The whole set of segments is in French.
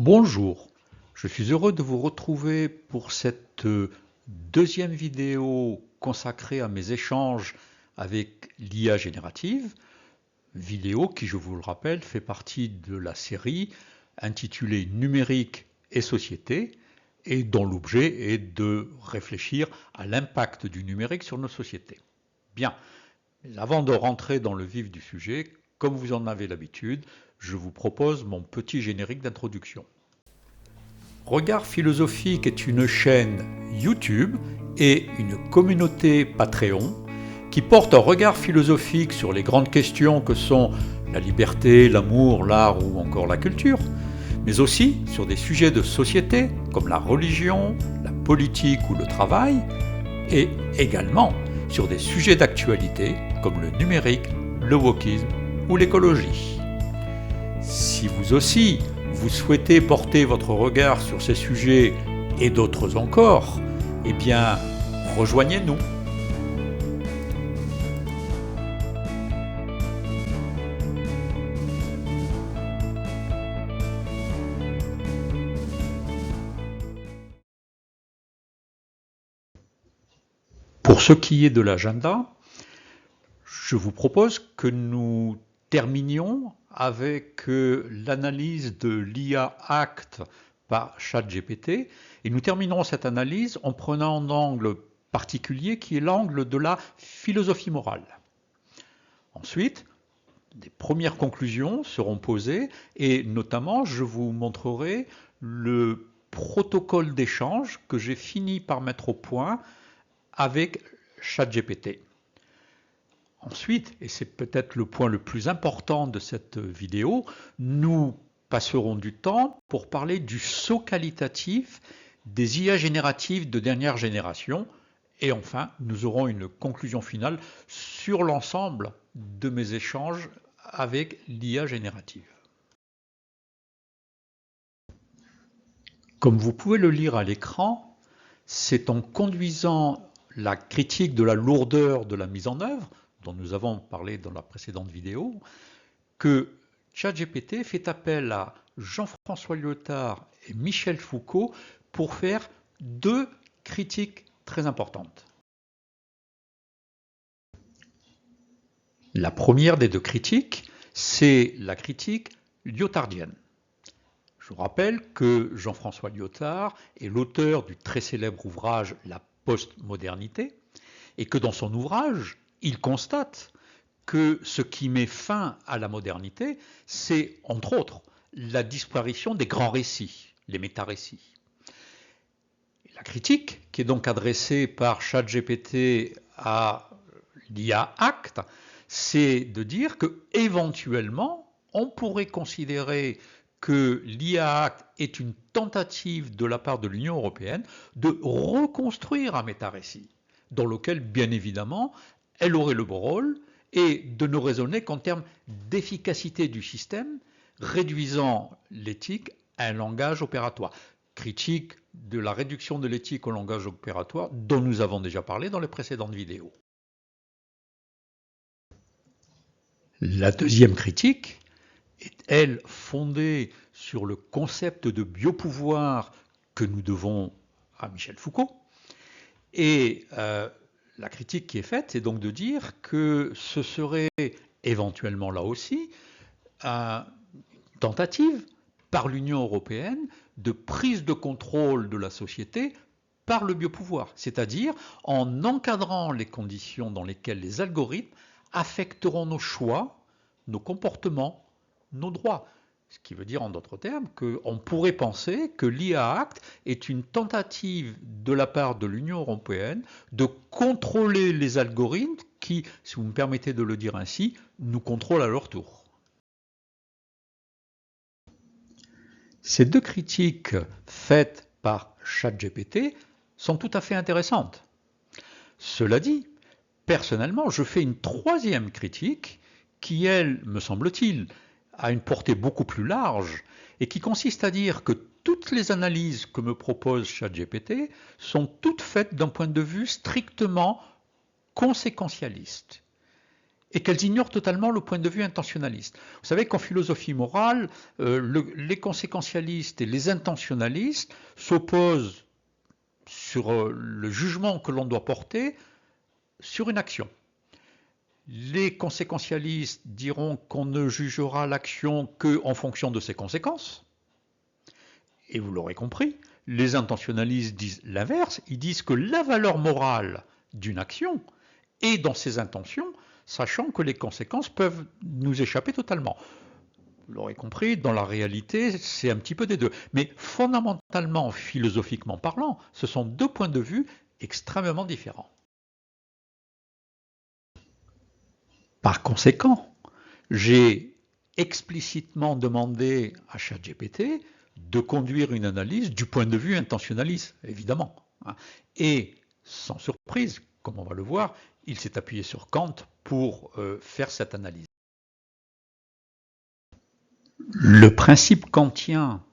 Bonjour, je suis heureux de vous retrouver pour cette deuxième vidéo consacrée à mes échanges avec l'IA générative, vidéo qui, je vous le rappelle, fait partie de la série intitulée Numérique et société et dont l'objet est de réfléchir à l'impact du numérique sur nos sociétés. Bien, mais avant de rentrer dans le vif du sujet, comme vous en avez l'habitude, je vous propose mon petit générique d'introduction. Regard philosophique est une chaîne YouTube et une communauté Patreon qui porte un regard philosophique sur les grandes questions que sont la liberté, l'amour, l'art ou encore la culture, mais aussi sur des sujets de société comme la religion, la politique ou le travail, et également sur des sujets d'actualité comme le numérique, le wokisme ou l'écologie. Si vous aussi, vous souhaitez porter votre regard sur ces sujets et d'autres encore, eh bien, rejoignez-nous. Pour ce qui est de l'agenda, je vous propose que nous terminions avec l'analyse de l'IA Act par ChatGPT et nous terminerons cette analyse en prenant un angle particulier qui est l'angle de la philosophie morale. Ensuite, des premières conclusions seront posées et notamment je vous montrerai le protocole d'échange que j'ai fini par mettre au point avec ChatGPT. Ensuite, et c'est peut-être le point le plus important de cette vidéo, nous passerons du temps pour parler du saut qualitatif des IA génératives de dernière génération. Et enfin, nous aurons une conclusion finale sur l'ensemble de mes échanges avec l'IA générative. Comme vous pouvez le lire à l'écran, c'est en conduisant la critique de la lourdeur de la mise en œuvre, dont nous avons parlé dans la précédente vidéo, que ChatGPT fait appel à Jean-François Lyotard et Michel Foucault pour faire deux critiques très importantes. La première des deux critiques, c'est la critique lyotardienne. Je vous rappelle que Jean-François Lyotard est l'auteur du très célèbre ouvrage La postmodernité et que dans son ouvrage, il constate que ce qui met fin à la modernité, c'est entre autres la disparition des grands récits, les méta-récits. La critique, qui est donc adressée par ChatGPT à l'IA Act, c'est de dire que éventuellement, on pourrait considérer que l'IA Act est une tentative de la part de l'Union européenne de reconstruire un méta-récit, dans lequel, bien évidemment, elle aurait le beau rôle et de ne raisonner qu'en termes d'efficacité du système, réduisant l'éthique à un langage opératoire. Critique de la réduction de l'éthique au langage opératoire dont nous avons déjà parlé dans les précédentes vidéos. La deuxième critique est, elle, fondée sur le concept de biopouvoir que nous devons à Michel Foucault. Et la critique qui est faite, c'est donc de dire que ce serait éventuellement là aussi une tentative par l'Union européenne de prise de contrôle de la société par le biopouvoir, c'est-à-dire en encadrant les conditions dans lesquelles les algorithmes affecteront nos choix, nos comportements, nos droits. Ce qui veut dire en d'autres termes qu'on pourrait penser que l'IA Act est une tentative de la part de l'Union européenne de contrôler les algorithmes qui, si vous me permettez de le dire ainsi, nous contrôlent à leur tour. Ces deux critiques faites par ChatGPT sont tout à fait intéressantes. Cela dit, personnellement, je fais une troisième critique qui, elle, me semble-t-il, a une portée beaucoup plus large et qui consiste à dire que toutes les analyses que me propose ChatGPT sont toutes faites d'un point de vue strictement conséquentialiste. et qu'elles ignorent totalement le point de vue intentionnaliste. Vous savez qu'en philosophie morale, les conséquentialistes et les intentionnalistes s'opposent sur le jugement que l'on doit porter sur une action. Les conséquentialistes diront qu'on ne jugera l'action qu'en fonction de ses conséquences. Et vous l'aurez compris, les intentionnalistes disent l'inverse. Ils disent que la valeur morale d'une action est dans ses intentions, sachant que les conséquences peuvent nous échapper totalement. Vous l'aurez compris, dans la réalité, c'est un petit peu des deux. Mais fondamentalement, philosophiquement parlant, ce sont deux points de vue extrêmement différents. Par conséquent, j'ai explicitement demandé à ChatGPT de conduire une analyse du point de vue intentionnaliste, évidemment. Et sans surprise, comme on va le voir, il s'est appuyé sur Kant pour faire cette analyse. Le principe kantien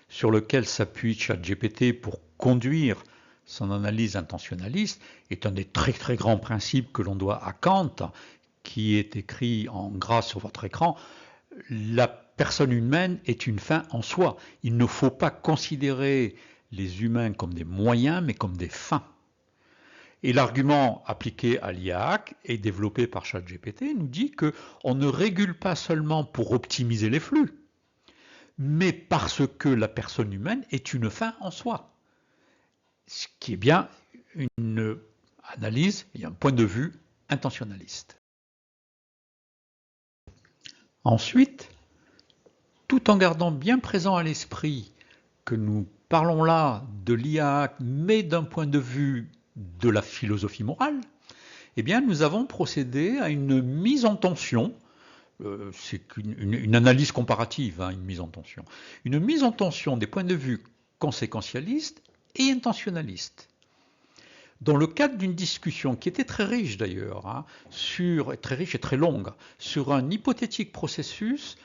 sur lequel s'appuie ChatGPT pour conduire son analyse intentionnaliste est un des très très grands principes que l'on doit à Kant, qui est écrit en gras sur votre écran. La personne humaine est une fin en soi. Il ne faut pas considérer les humains comme des moyens, mais comme des fins. Et l'argument appliqué à l'IAC et développé par ChatGPT nous dit qu'on ne régule pas seulement pour optimiser les flux, mais parce que la personne humaine est une fin en soi. Ce qui est bien une analyse et un point de vue intentionnaliste. Ensuite, tout en gardant bien présent à l'esprit que nous parlons là de l'IAC, mais d'un point de vue de la philosophie morale, eh bien, nous avons procédé à une mise en tension. C'est une analyse comparative, une mise en tension. Une mise en tension des points de vue conséquentialistes et intentionnalistes. Dans le cadre d'une discussion qui était très riche d'ailleurs, très riche et très longue, sur un hypothétique processus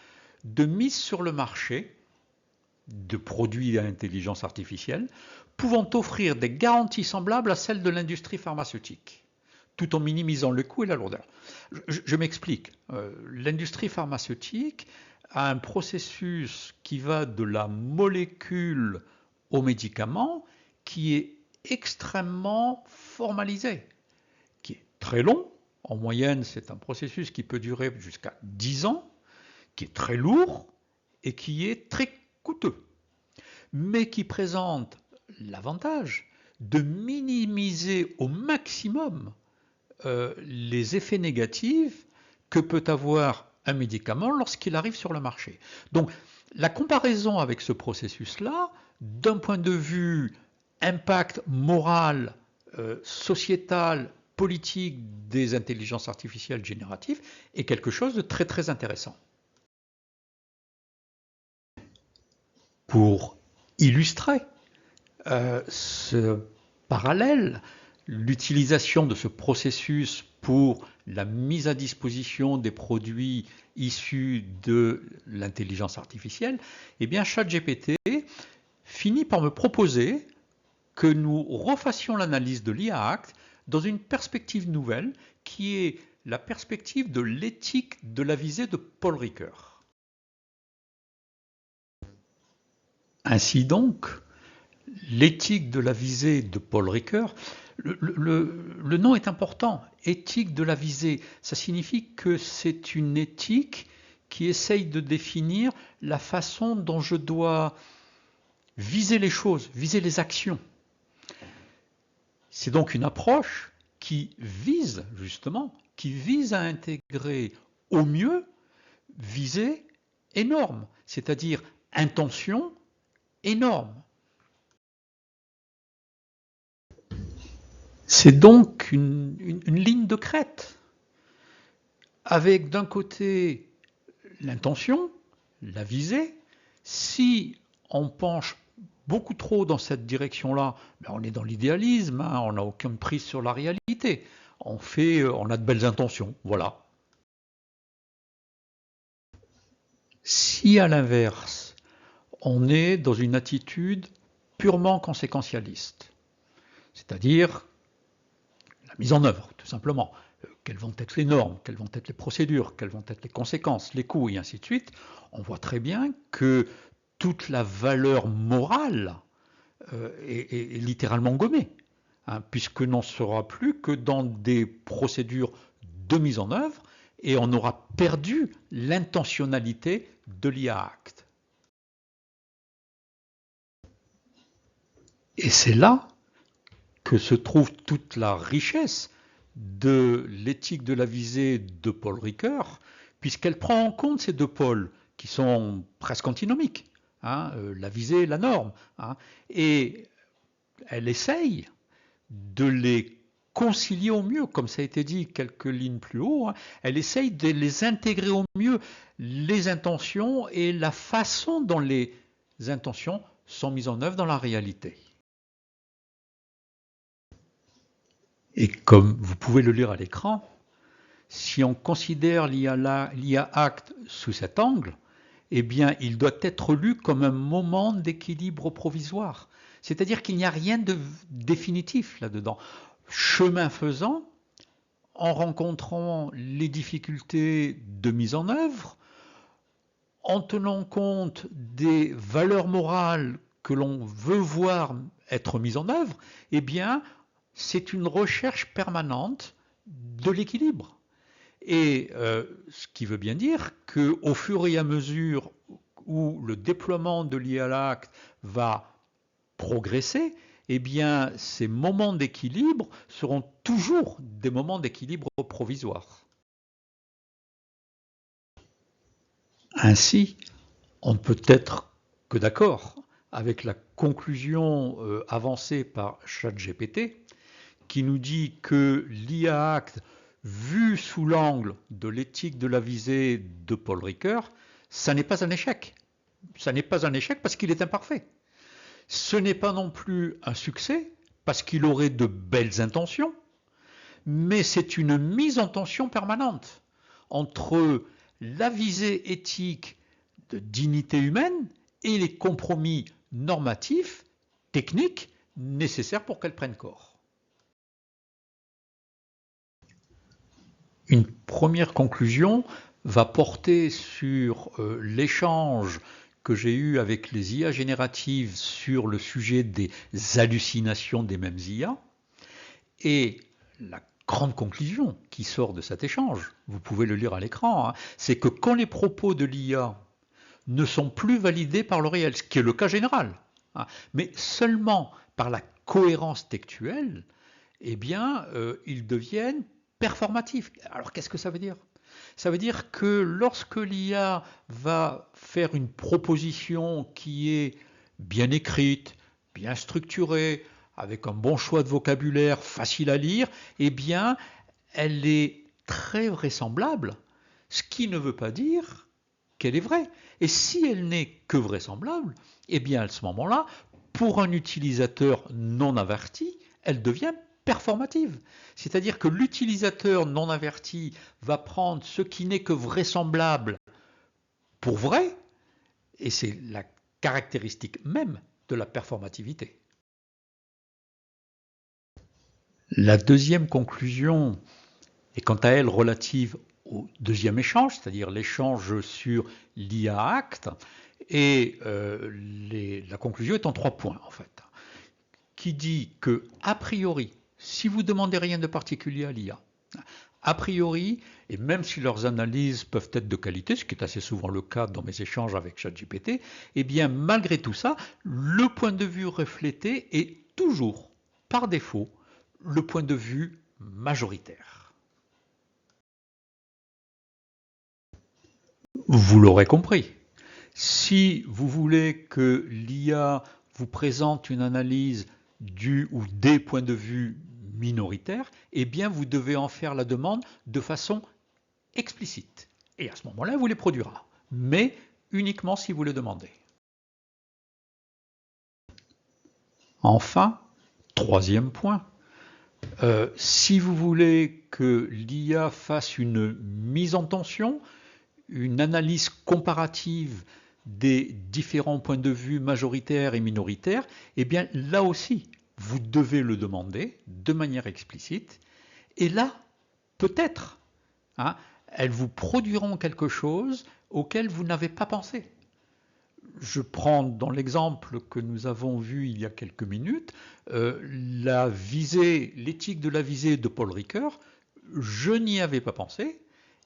de mise sur le marché de produits à intelligence artificielle, pouvant offrir des garanties semblables à celles de l'industrie pharmaceutique, tout en minimisant le coût et la lourdeur. Je m'explique. L'industrie pharmaceutique a un processus qui va de la molécule au médicament, qui est extrêmement formalisé, qui est très long. En moyenne, c'est un processus qui peut durer jusqu'à 10 ans, qui est très lourd et qui est très coûteux, mais qui présente l'avantage de minimiser au maximum les effets négatifs que peut avoir un médicament lorsqu'il arrive sur le marché. Donc, la comparaison avec ce processus-là, d'un point de vue impact moral, sociétal, politique des intelligences artificielles génératives, est quelque chose de très très intéressant. Pour illustrer ce parallèle, l'utilisation de ce processus pour la mise à disposition des produits issus de l'intelligence artificielle, eh bien ChatGPT finit par me proposer que nous refassions l'analyse de l'IA dans une perspective nouvelle qui est la perspective de l'éthique de la visée de Paul Ricoeur. Ainsi donc, l'éthique de la visée de Paul Ricoeur, le nom est important, éthique de la visée, ça signifie que c'est une éthique qui essaye de définir la façon dont je dois viser les choses, viser les actions. C'est donc une approche qui vise justement, qui vise à intégrer au mieux visée et norme, c'est-à-dire intention et norme. C'est donc une ligne de crête, avec d'un côté l'intention, la visée. Si on penche beaucoup trop dans cette direction-là, on est dans l'idéalisme, on n'a aucune prise sur la réalité. On a de belles intentions, voilà. Si à l'inverse, on est dans une attitude purement conséquentialiste, c'est-à-dire la mise en œuvre, tout simplement. quelles vont être les normes, quelles vont être les procédures, quelles vont être les conséquences, les coûts, et ainsi de suite, on voit très bien que toute la valeur morale est littéralement gommée, hein, puisque n'en sera plus que dans des procédures de mise en œuvre, et on aura perdu l'intentionnalité de l'IA Act. Et c'est là que se trouve toute la richesse de l'éthique de la visée de Paul Ricoeur, puisqu'elle prend en compte ces deux pôles qui sont presque antinomiques, hein, la visée et la norme, hein, et elle essaye de les concilier au mieux, comme ça a été dit quelques lignes plus haut, hein, elle essaye de les intégrer au mieux, les intentions et la façon dont les intentions sont mises en œuvre dans la réalité. Et comme vous pouvez le lire à l'écran, si on considère l'IA Act sous cet angle, eh bien, il doit être lu comme un moment d'équilibre provisoire. C'est-à-dire qu'il n'y a rien de définitif là-dedans. Chemin faisant, en rencontrant les difficultés de mise en œuvre, en tenant compte des valeurs morales que l'on veut voir être mises en œuvre, eh bien, c'est une recherche permanente de l'équilibre. Et ce qui veut bien dire qu'au fur et à mesure où le déploiement de l'IA Act va progresser, eh bien, ces moments d'équilibre seront toujours des moments d'équilibre provisoires. Ainsi, on ne peut être que d'accord avec la conclusion avancée par ChatGPT, qui nous dit que l'IA Act, vu sous l'angle de l'éthique de la visée de Paul Ricoeur, ça n'est pas un échec. Ça n'est pas un échec parce qu'il est imparfait. Ce n'est pas non plus un succès parce qu'il aurait de belles intentions, mais c'est une mise en tension permanente entre la visée éthique de dignité humaine et les compromis normatifs, techniques, nécessaires pour qu'elle prenne corps. Une première conclusion va porter sur l'échange que j'ai eu avec les IA génératives sur le sujet des hallucinations des mêmes IA. Et la grande conclusion qui sort de cet échange, vous pouvez le lire à l'écran, hein, c'est que quand les propos de l'IA ne sont plus validés par le réel, ce qui est le cas général, hein, mais seulement par la cohérence textuelle, eh bien, ils deviennent performatif. Alors qu'est-ce que ça veut dire? Ça veut dire que lorsque l'IA va faire une proposition qui est bien écrite, bien structurée, avec un bon choix de vocabulaire, facile à lire, eh bien, elle est très vraisemblable, ce qui ne veut pas dire qu'elle est vraie. Et si elle n'est que vraisemblable, eh bien, à ce moment-là, pour un utilisateur non averti, elle devient performative. C'est-à-dire que l'utilisateur non averti va prendre ce qui n'est que vraisemblable pour vrai, et c'est la caractéristique même de la performativité. La deuxième conclusion est quant à elle relative au deuxième échange, c'est-à-dire l'échange sur l'IA Act, et la conclusion est en 3 points en fait, qui dit que a priori, si vous ne demandez rien de particulier à l'IA, a priori, et même si leurs analyses peuvent être de qualité, ce qui est assez souvent le cas dans mes échanges avec ChatGPT, eh bien malgré tout ça, le point de vue reflété est toujours, par défaut, le point de vue majoritaire. Vous l'aurez compris, si vous voulez que l'IA vous présente une analyse du ou des points de vue minoritaires, eh bien vous devez en faire la demande de façon explicite. Et à ce moment-là, elle vous les produira, mais uniquement si vous le demandez. Enfin, troisième point, si vous voulez que l'IA fasse une mise en tension, une analyse comparative des différents points de vue majoritaires et minoritaires, eh bien là aussi, vous devez le demander de manière explicite. Et là, peut-être, hein, elles vous produiront quelque chose auquel vous n'avez pas pensé. Je prends dans l'exemple que nous avons vu il y a quelques minutes, la visée, l'éthique de la visée de Paul Ricoeur, je n'y avais pas pensé,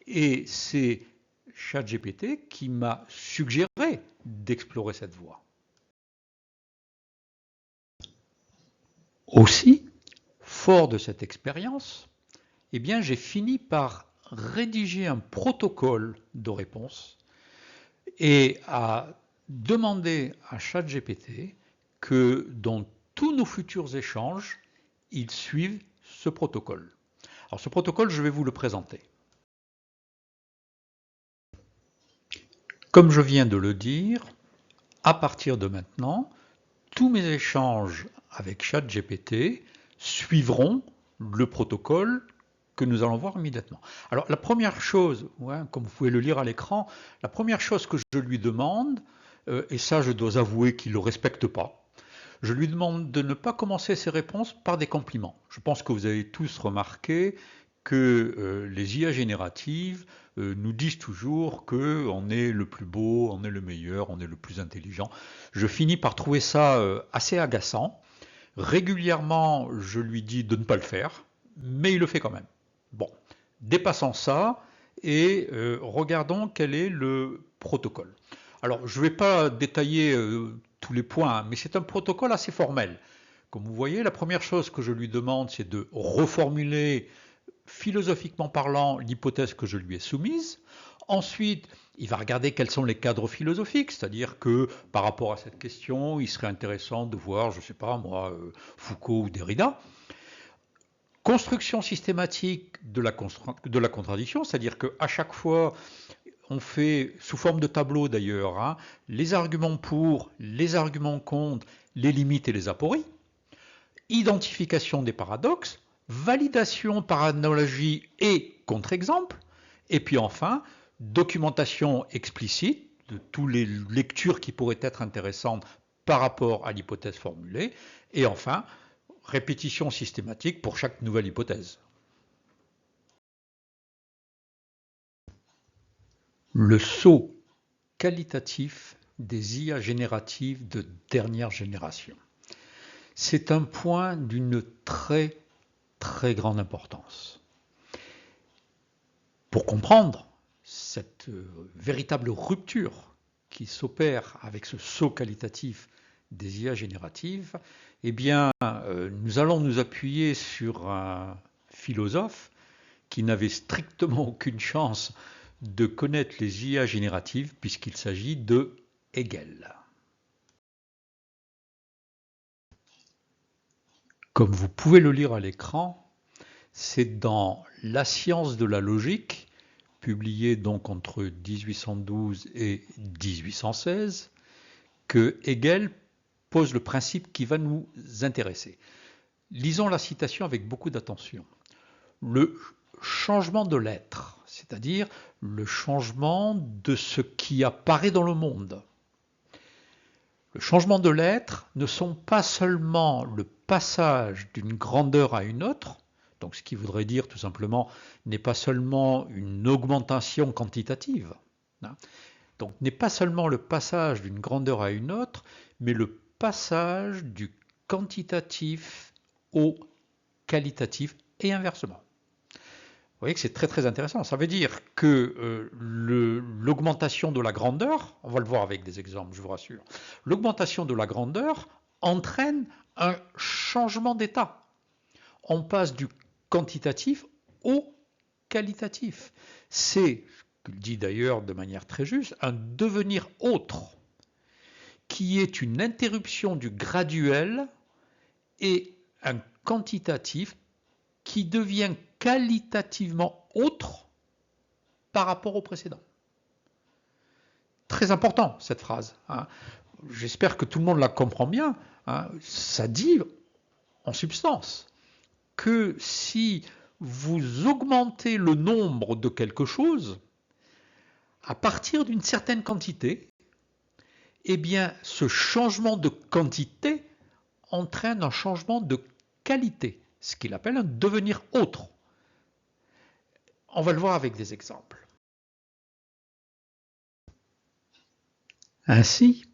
et c'est ChatGPT qui m'a suggéré d'explorer cette voie. Aussi, fort de cette expérience, eh bien, j'ai fini par rédiger un protocole de réponse et à demander à ChatGPT que dans tous nos futurs échanges, il suive ce protocole. Alors ce protocole, je vais vous le présenter. Comme je viens de le dire, à partir de maintenant, tous mes échanges avec ChatGPT suivront le protocole que nous allons voir immédiatement. Alors la première chose, ouais, comme vous pouvez le lire à l'écran, la première chose que je lui demande, et ça je dois avouer qu'il ne le respecte pas, je lui demande de ne pas commencer ses réponses par des compliments. Je pense que vous avez tous remarqué que les IA génératives nous disent toujours qu'on est le plus beau, on est le meilleur, on est le plus intelligent. Je finis par trouver ça assez agaçant. Régulièrement, je lui dis de ne pas le faire, mais il le fait quand même. Bon, dépassons ça et regardons quel est le protocole. Alors, je ne vais pas détailler tous les points, mais c'est un protocole assez formel. Comme vous voyez, la première chose que je lui demande, c'est de reformuler philosophiquement parlant l'hypothèse que je lui ai soumise. Ensuite, il va regarder quels sont les cadres philosophiques, c'est-à-dire que par rapport à cette question, il serait intéressant de voir, je ne sais pas moi, Foucault ou Derrida. Construction systématique de la contradiction, c'est-à-dire qu'à chaque fois, on fait, sous forme de tableau d'ailleurs, hein, les arguments pour, les arguments contre, les limites et les apories. Identification des paradoxes, validation par analogie et contre-exemple, et puis enfin, documentation explicite de toutes les lectures qui pourraient être intéressantes par rapport à l'hypothèse formulée, et enfin, répétition systématique pour chaque nouvelle hypothèse. Le saut qualitatif des IA génératives de dernière génération. C'est un point d'une très grande importance. Pour comprendre cette véritable rupture qui s'opère avec ce saut qualitatif des IA génératives, eh bien, nous allons nous appuyer sur un philosophe qui n'avait strictement aucune chance de connaître les IA génératives puisqu'il s'agit de Hegel. Comme vous pouvez le lire à l'écran, c'est dans La science de la logique, publié donc entre 1812 et 1816, que Hegel pose le principe qui va nous intéresser. Lisons la citation avec beaucoup d'attention. Le changement de l'être, c'est-à-dire le changement de ce qui apparaît dans le monde. Le changement de l'être ne sont pas seulement le passage d'une grandeur à une autre, donc ce qui voudrait dire tout simplement n'est pas seulement une augmentation quantitative, hein, donc n'est pas seulement le passage d'une grandeur à une autre, mais le passage du quantitatif au qualitatif et inversement. Vous voyez que c'est très intéressant. Ça veut dire que l'augmentation de la grandeur, on va le voir avec des exemples, je vous rassure, l'augmentation de la grandeur entraîne un changement d'état. On passe du quantitatif au qualitatif. C'est, ce qu'il dit d'ailleurs de manière très juste, un devenir autre, qui est une interruption du graduel et un quantitatif qui devient qualitativement autre par rapport au précédent. Très important cette phrase, hein. J'espère que tout le monde la comprend bien, hein. Ça dit en substance que si vous augmentez le nombre de quelque chose, à partir d'une certaine quantité, eh bien ce changement de quantité entraîne un changement de qualité, ce qu'il appelle un devenir autre. On va le voir avec des exemples. Ainsi,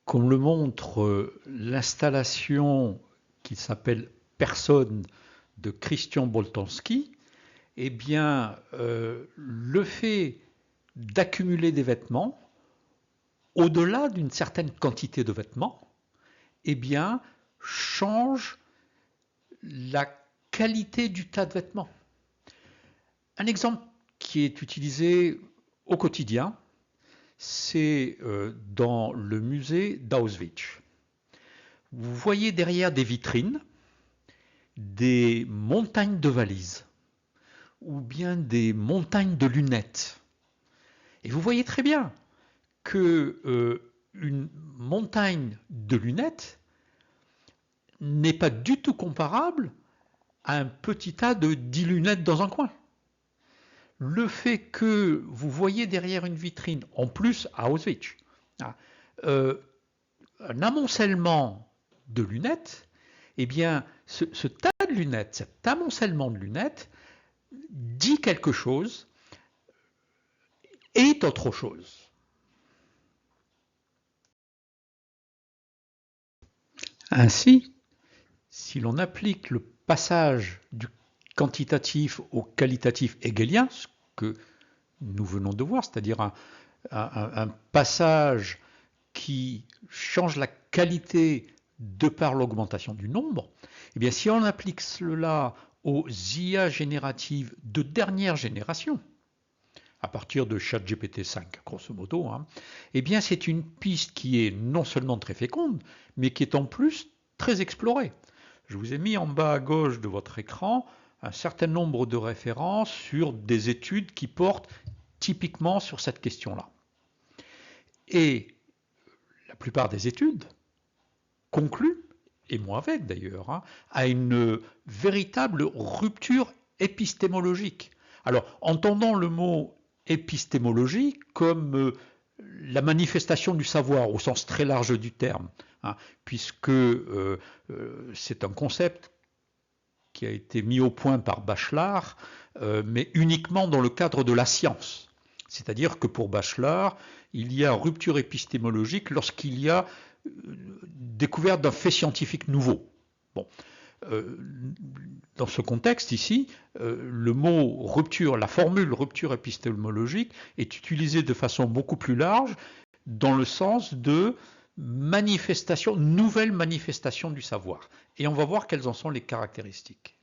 comme le montre l'installation qui s'appelle Personne de Christian Boltanski, eh bien, le fait d'accumuler des vêtements, au-delà d'une certaine quantité de vêtements, eh bien, change la qualité du tas de vêtements. Un exemple qui est utilisé au quotidien, c'est dans le musée d'Auschwitz. Vous voyez derrière des vitrines des montagnes de valises ou bien des montagnes de lunettes. Et vous voyez très bien que une montagne de lunettes n'est pas du tout comparable à un petit tas de 10 lunettes dans un coin. Le fait que vous voyez derrière une vitrine, en plus à Auschwitz, un amoncellement de lunettes, eh bien, ce tas de lunettes, cet amoncellement de lunettes, dit quelque chose, est autre chose. Ainsi, si l'on applique le passage du quantitatif au qualitatif hegelien, ce que nous venons de voir, c'est-à-dire un passage qui change la qualité de par l'augmentation du nombre, eh bien, si on applique cela aux IA génératives de dernière génération, à partir de ChatGPT 5, grosso modo, eh bien, c'est une piste qui est non seulement très féconde, mais qui est en plus très explorée. Je vous ai mis en bas à gauche de votre écran un certain nombre de références sur des études qui portent typiquement sur cette question-là. Et la plupart des études concluent, et moi avec d'ailleurs, à une véritable rupture épistémologique. Alors, entendons le mot épistémologie comme la manifestation du savoir au sens très large du terme, puisque c'est un concept qui a été mis au point par Bachelard, mais uniquement dans le cadre de la science. C'est-à-dire que pour Bachelard, il y a rupture épistémologique lorsqu'il y a découverte d'un fait scientifique nouveau. Bon. Dans ce contexte ici, le mot rupture, la formule rupture épistémologique est utilisée de façon beaucoup plus large dans le sens de manifestation, nouvelle manifestation du savoir. Et on va voir quelles en sont les caractéristiques.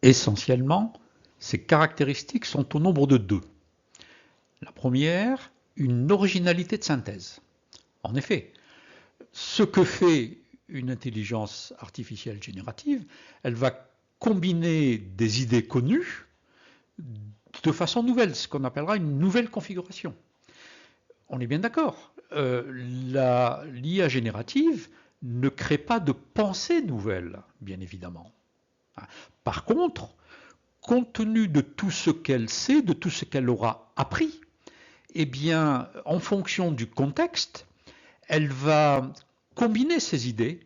Essentiellement, ces caractéristiques sont au nombre de deux. La première, une originalité de synthèse. En effet, ce que fait une intelligence artificielle générative, elle va combiner des idées connues de façon nouvelle, ce qu'on appellera une nouvelle configuration. On est bien d'accord, l'IA générative ne crée pas de pensée nouvelle, bien évidemment. Par contre, compte tenu de tout ce qu'elle sait, de tout ce qu'elle aura appris, eh bien, en fonction du contexte, elle va combiner ces idées,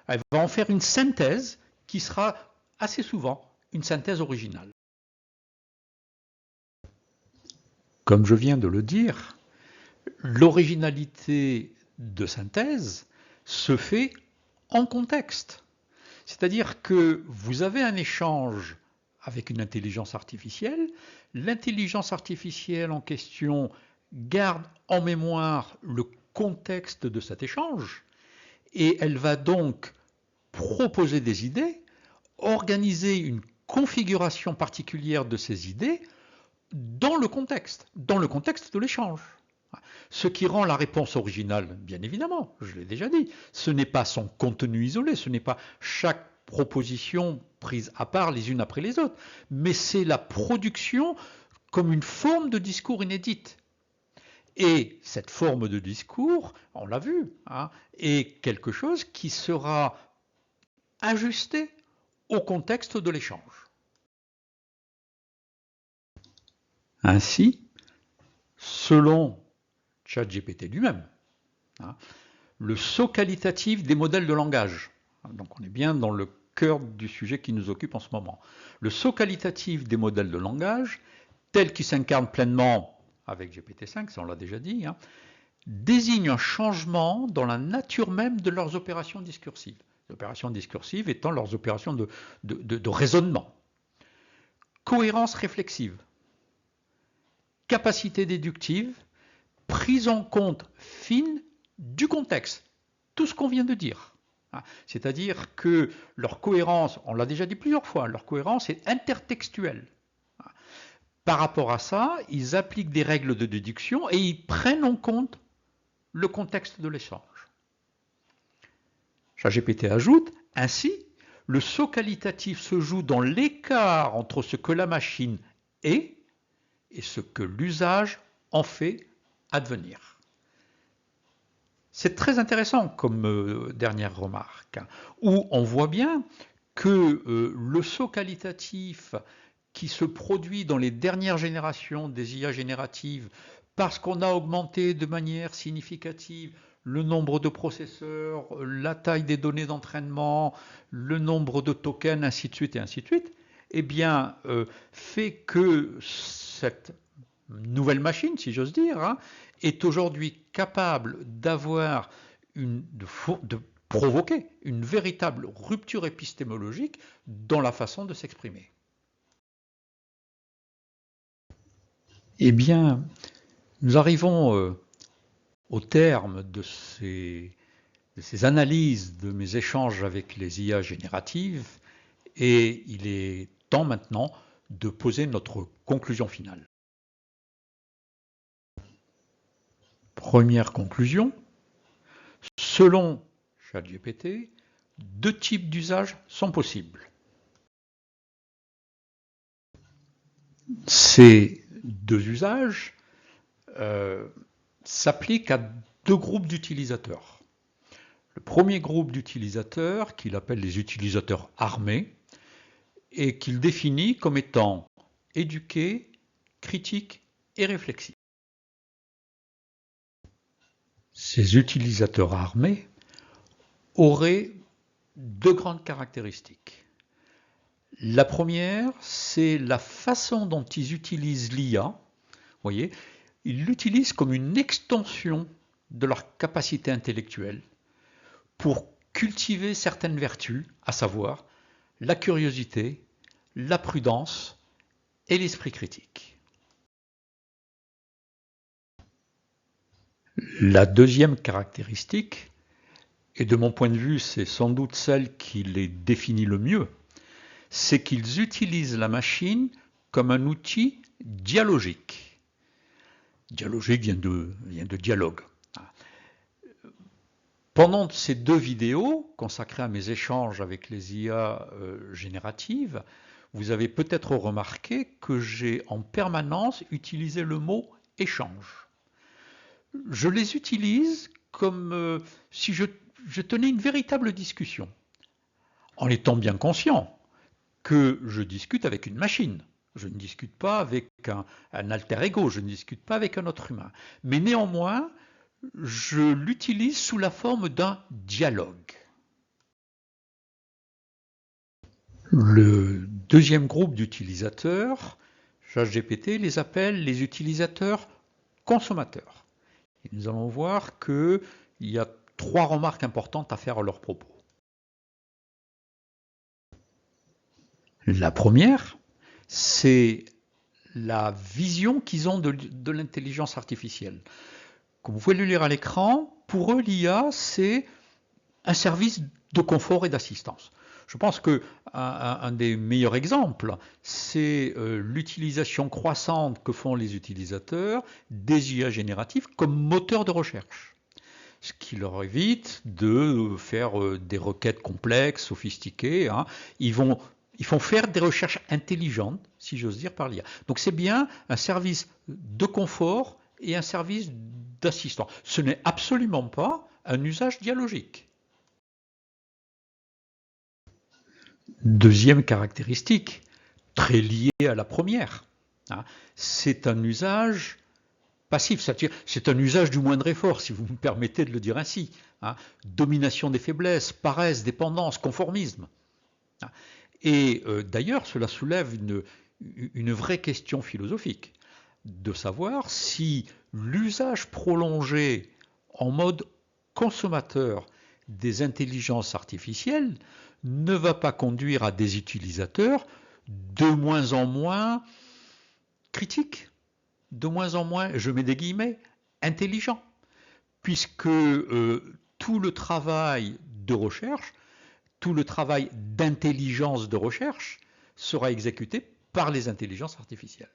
elle va en faire une synthèse qui sera assez souvent une synthèse originale. Comme je viens de le dire, l'originalité de synthèse se fait en contexte. C'est-à-dire que vous avez un échange avec une intelligence artificielle, l'intelligence artificielle en question garde en mémoire le contexte de cet échange et elle va donc proposer des idées, organiser une configuration particulière de ces idées dans le contexte de l'échange. Ce qui rend la réponse originale, bien évidemment, je l'ai déjà dit, ce n'est pas son contenu isolé, ce n'est pas chaque proposition prise à part les unes après les autres, mais c'est la production comme une forme de discours inédite. Et cette forme de discours, on l'a vu, est quelque chose qui sera ajusté au contexte de l'échange. Ainsi, selon ChatGPT lui-même, le saut qualitatif des modèles de langage. Donc on est bien dans le cœur du sujet qui nous occupe en ce moment. Le saut qualitatif des modèles de langage, tel qu'il s'incarne pleinement avec GPT-5, ça on l'a déjà dit, désigne un changement dans la nature même de leurs opérations discursives. Les opérations discursives étant leurs opérations de raisonnement. Cohérence réflexive, capacité déductive, prise en compte fine du contexte, tout ce qu'on vient de dire. C'est-à-dire que leur cohérence, on l'a déjà dit plusieurs fois, leur cohérence est intertextuelle. Par rapport à ça, ils appliquent des règles de déduction et ils prennent en compte le contexte de l'échange. ChatGPT ajoute, ainsi, le saut qualitatif se joue dans l'écart entre ce que la machine est et ce que l'usage en fait advenir. C'est très intéressant comme dernière remarque, où on voit bien que le saut qualitatif qui se produit dans les dernières générations des IA génératives, parce qu'on a augmenté de manière significative le nombre de processeurs, la taille des données d'entraînement, le nombre de tokens, ainsi de suite et ainsi de suite, eh bien, fait que cette nouvelle machine, si j'ose dire, est aujourd'hui capable d'avoir de provoquer une véritable rupture épistémologique dans la façon de s'exprimer. Eh bien, nous arrivons au terme de ces analyses de mes échanges avec les IA génératives et il est temps maintenant de poser notre conclusion finale. Première conclusion, selon ChatGPT, 2 types d'usages sont possibles. Ces 2 usages s'appliquent à 2 groupes d'utilisateurs. Le premier groupe d'utilisateurs, qu'il appelle les utilisateurs armés, et qu'il définit comme étant éduqués, critiques et réflexifs. Ces utilisateurs armés auraient 2 grandes caractéristiques. La première, c'est la façon dont ils utilisent l'IA. Vous voyez, ils l'utilisent comme une extension de leur capacité intellectuelle pour cultiver certaines vertus, à savoir la curiosité, la prudence et l'esprit critique. La deuxième caractéristique, et de mon point de vue c'est sans doute celle qui les définit le mieux, c'est qu'ils utilisent la machine comme un outil dialogique. Dialogique vient de dialogue. Pendant ces 2 vidéos consacrées à mes échanges avec les IA génératives, vous avez peut-être remarqué que j'ai en permanence utilisé le mot « échange ». Je les utilise comme si je tenais une véritable discussion, en étant bien conscient que je discute avec une machine. Je ne discute pas avec un alter ego, je ne discute pas avec un autre humain. Mais néanmoins, je l'utilise sous la forme d'un dialogue. Le deuxième groupe d'utilisateurs, ChatGPT les appelle les utilisateurs consommateurs. Et nous allons voir qu'il y a 3 remarques importantes à faire à leur propos. La première, c'est la vision qu'ils ont de l'intelligence artificielle. Comme vous pouvez le lire à l'écran, pour eux, l'IA, c'est un service de confort et d'assistance. Je pense qu'un des meilleurs exemples, c'est l'utilisation croissante que font les utilisateurs des IA génératives comme moteur de recherche. Ce qui leur évite de faire des requêtes complexes, sophistiquées. Ils font faire des recherches intelligentes, si j'ose dire, par l'IA. Donc c'est bien un service de confort et un service d'assistance. Ce n'est absolument pas un usage dialogique. Deuxième caractéristique, très liée à la première, c'est un usage passif, c'est-à-dire c'est un usage du moindre effort, si vous me permettez de le dire ainsi. Domination des faiblesses, paresse, dépendance, conformisme. Et d'ailleurs, cela soulève une vraie question philosophique, de savoir si l'usage prolongé en mode consommateur des intelligences artificielles ne va pas conduire à des utilisateurs de moins en moins critiques, de moins en moins, je mets des guillemets, intelligents, puisque tout le travail de recherche, tout le travail d'intelligence de recherche sera exécuté par les intelligences artificielles.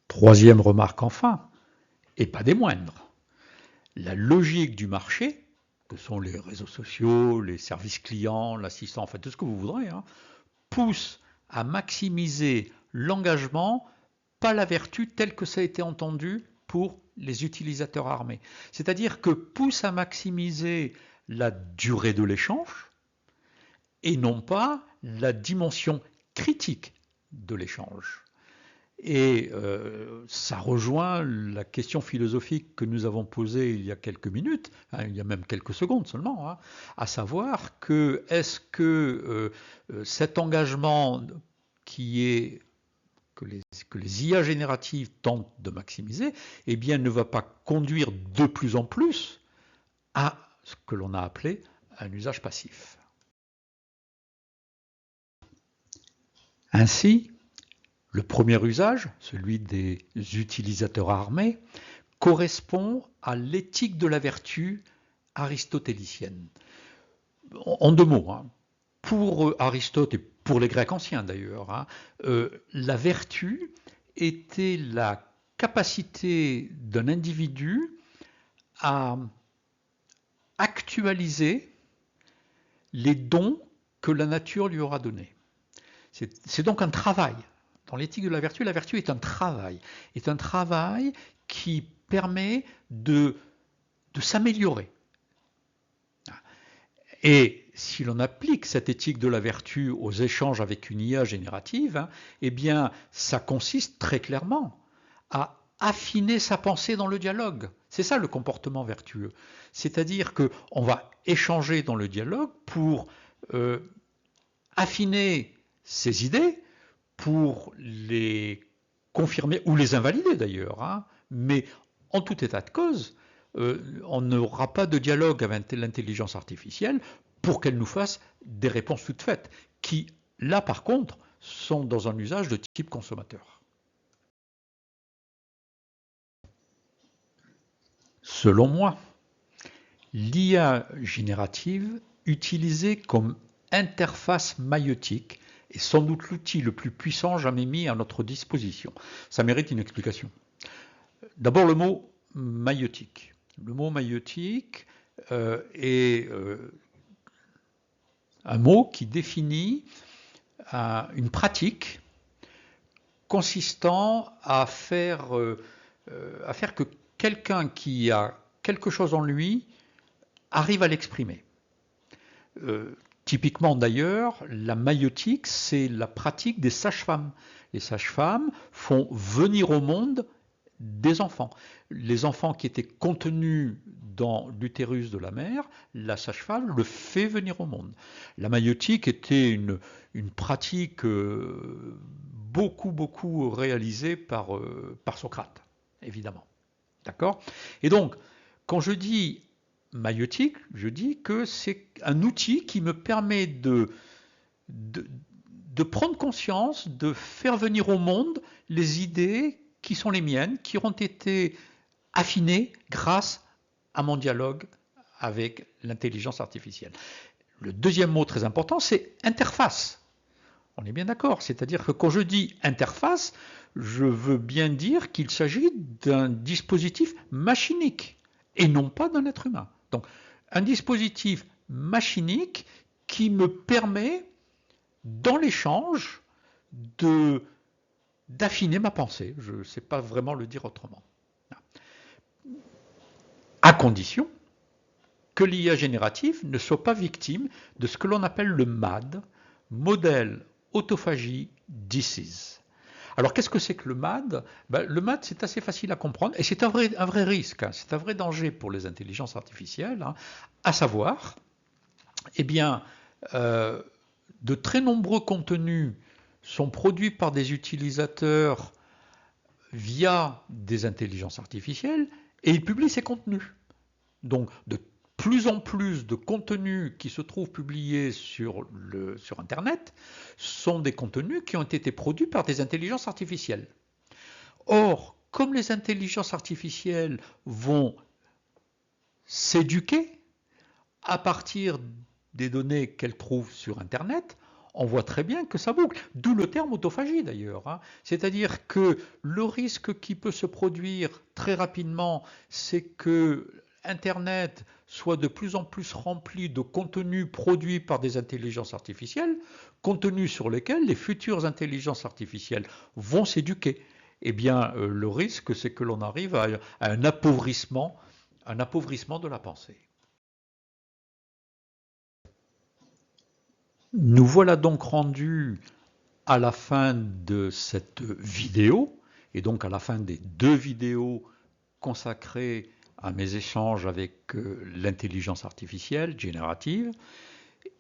Troisième remarque enfin, et pas des moindres, la logique du marché, que sont les réseaux sociaux, les services clients, l'assistant, enfin tout ce que vous voudrez, pousse à maximiser l'engagement, pas la vertu telle que ça a été entendu pour les utilisateurs armés. C'est-à-dire que pousse à maximiser la durée de l'échange et non pas la dimension critique de l'échange. Et ça rejoint la question philosophique que nous avons posée il y a quelques minutes, il y a même quelques secondes seulement, à savoir que est-ce que cet engagement que les IA génératives tentent de maximiser, eh bien, ne va pas conduire de plus en plus à ce que l'on a appelé un usage passif. Ainsi, le premier usage, celui des utilisateurs armés, correspond à l'éthique de la vertu aristotélicienne. En deux mots, pour Aristote et pour les Grecs anciens d'ailleurs, la vertu était la capacité d'un individu à actualiser les dons que la nature lui aura donnés. C'est donc un travail. Dans l'éthique de la vertu est un travail qui permet de s'améliorer. Et si l'on applique cette éthique de la vertu aux échanges avec une IA générative, eh bien, ça consiste très clairement à affiner sa pensée dans le dialogue. C'est ça le comportement vertueux. C'est-à-dire qu'on va échanger dans le dialogue pour affiner ses idées, pour les confirmer ou les invalider d'ailleurs. Mais en tout état de cause, on n'aura pas de dialogue avec l'intelligence artificielle pour qu'elle nous fasse des réponses toutes faites, qui, là par contre, sont dans un usage de type consommateur. Selon moi, l'IA générative utilisée comme interface maïeutique est sans doute l'outil le plus puissant jamais mis à notre disposition. Ça mérite une explication. D'abord le mot maïeutique. Le mot maïeutique est un mot qui définit une pratique consistant à faire que quelqu'un qui a quelque chose en lui arrive à l'exprimer. Typiquement d'ailleurs, la maïeutique, c'est la pratique des sages-femmes. Les sages-femmes font venir au monde des enfants. Les enfants qui étaient contenus dans l'utérus de la mère, la sage-femme le fait venir au monde. La maïeutique était une pratique beaucoup réalisée par Socrate, évidemment. D'accord ? Et donc, quand je dis maïeutique, je dis que c'est un outil qui me permet de prendre conscience, de faire venir au monde les idées qui sont les miennes, qui auront été affinées grâce à mon dialogue avec l'intelligence artificielle. Le deuxième mot très important, c'est interface. On est bien d'accord, c'est-à-dire que quand je dis interface, je veux bien dire qu'il s'agit d'un dispositif machinique et non pas d'un être humain. Donc, un dispositif machinique qui me permet, dans l'échange, d'affiner ma pensée. Je ne sais pas vraiment le dire autrement. À condition que l'IA générative ne soit pas victime de ce que l'on appelle le MAD, Model Autophagy Disease. Alors, qu'est-ce que c'est que le MAD ? Le MAD, c'est assez facile à comprendre et c'est un vrai risque, c'est un vrai danger pour les intelligences artificielles, à savoir, Eh bien, de très nombreux contenus sont produits par des utilisateurs via des intelligences artificielles et ils publient ces contenus. Donc, de plus en plus de contenus qui se trouvent publiés sur Internet sont des contenus qui ont été produits par des intelligences artificielles. Or, comme les intelligences artificielles vont s'éduquer à partir des données qu'elles trouvent sur Internet, on voit très bien que ça boucle. D'où le terme autophagie d'ailleurs. C'est-à-dire que le risque qui peut se produire très rapidement, c'est que Internet soit de plus en plus rempli de contenus produits par des intelligences artificielles, contenus sur lesquels les futures intelligences artificielles vont s'éduquer. Eh bien, le risque, c'est que l'on arrive à un appauvrissement de la pensée. Nous voilà donc rendus à la fin de cette vidéo, et donc à la fin des 2 vidéos consacrées à mes échanges avec l'intelligence artificielle générative.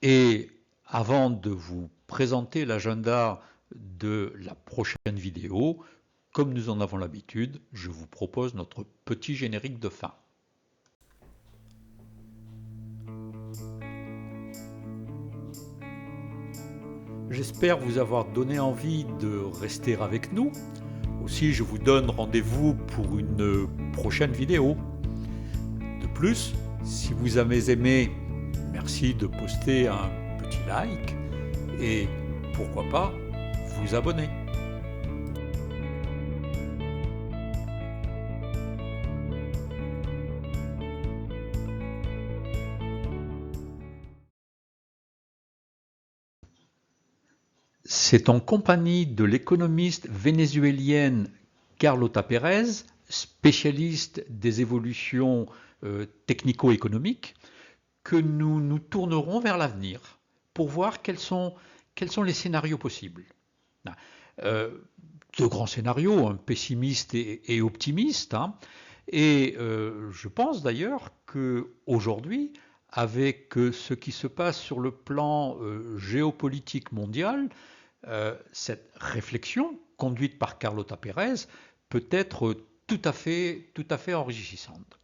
Et avant de vous présenter l'agenda de la prochaine vidéo, comme nous en avons l'habitude, je vous propose notre petit générique de fin. J'espère vous avoir donné envie de rester avec nous. Aussi, je vous donne rendez-vous pour une prochaine vidéo. De plus, si vous avez aimé, merci de poster un petit like et pourquoi pas vous abonner. C'est en compagnie de l'économiste vénézuélienne Carlota Pérez, spécialiste des évolutions technico-économiques, que nous nous tournerons vers l'avenir pour voir quels sont les scénarios possibles. De grands scénarios, pessimistes et optimistes. Et je pense d'ailleurs qu'aujourd'hui, avec ce qui se passe sur le plan géopolitique mondial, cette réflexion conduite par Carlota Pérez peut être tout à fait enrichissante.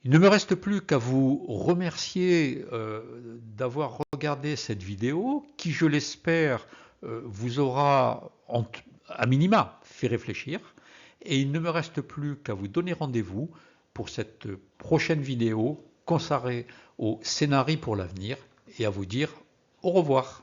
Il ne me reste plus qu'à vous remercier d'avoir regardé cette vidéo qui, je l'espère, vous aura à minima fait réfléchir. Et il ne me reste plus qu'à vous donner rendez-vous pour cette prochaine vidéo consacrée au scénario pour l'avenir et à vous dire au revoir.